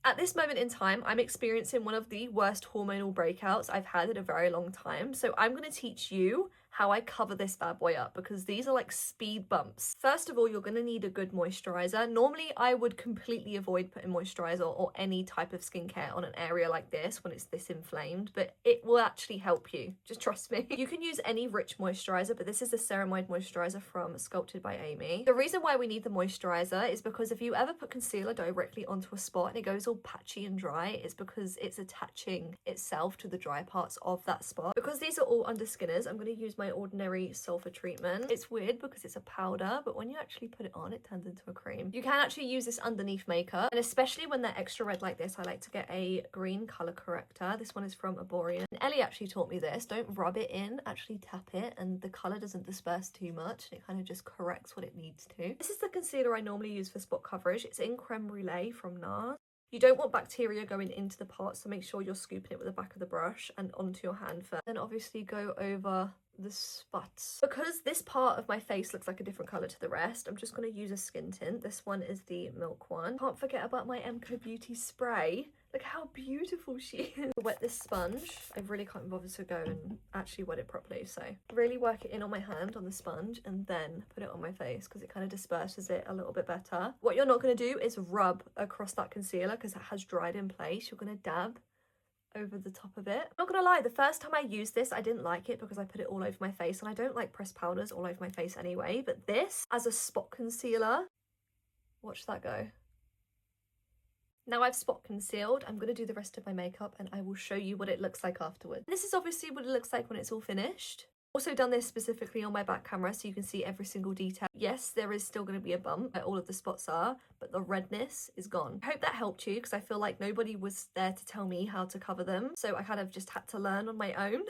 At this moment in time, I'm experiencing one of the worst hormonal breakouts I've had in a very long time. So I'm going to teach you how I cover this bad boy up, because these are like speed bumps. First of all, you're going to need a good moisturizer. Normally, I would completely avoid putting moisturizer or any type of skincare on an area like this when it's this inflamed, but it will actually help you. Just trust me. You can use any rich moisturizer, but this is the ceramide moisturizer from Sculpted by Amy. The reason why we need the moisturizer is because if you ever put concealer directly onto a spot and it goes all patchy and dry, it's because it's attaching itself to the dry parts of that spot. Because these are all under skinners, I'm going to use my ordinary sulfur treatment. It's weird because it's a powder, but when you actually put it on, it turns into a cream. You can actually use this underneath makeup, and especially when they're extra red like this, I like to get a green color corrector. This one is from Arborian. And Ellie actually taught me this. Don't rub it in, actually tap it, and the color doesn't disperse too much, and it kind of just corrects what it needs to. This is the concealer I normally use for spot coverage. It's in Creme Brulee from NARS. You don't want bacteria going into the parts, so make sure you're scooping it with the back of the brush and onto your hand first. Then obviously go over the spots. Because this part of my face looks like a different colour to the rest, I'm just going to use a skin tint. This one is the Milk one. Can't forget about my MCO Beauty spray. Look how beautiful she is. Wet this sponge. I really can't bother to go and actually wet it properly, so really work it in on my hand on the sponge and then put it on my face because it kind of disperses it a little bit better. What you're not going to do is rub across that concealer because it has dried in place. You're going to dab over the top of it. Not gonna lie, the first time I used this I didn't like it because I put it all over my face, and I don't like pressed powders all over my face anyway, but this as a spot concealer, watch that go. Now I've spot concealed, I'm going to do the rest of my makeup and I will show you what it looks like afterwards. This is obviously what it looks like when it's all finished. Also done this specifically on my back camera so you can see every single detail. Yes, there is still going to be a bump where all of the spots are, but the redness is gone. I hope that helped you because I feel like nobody was there to tell me how to cover them, so I kind of just had to learn on my own.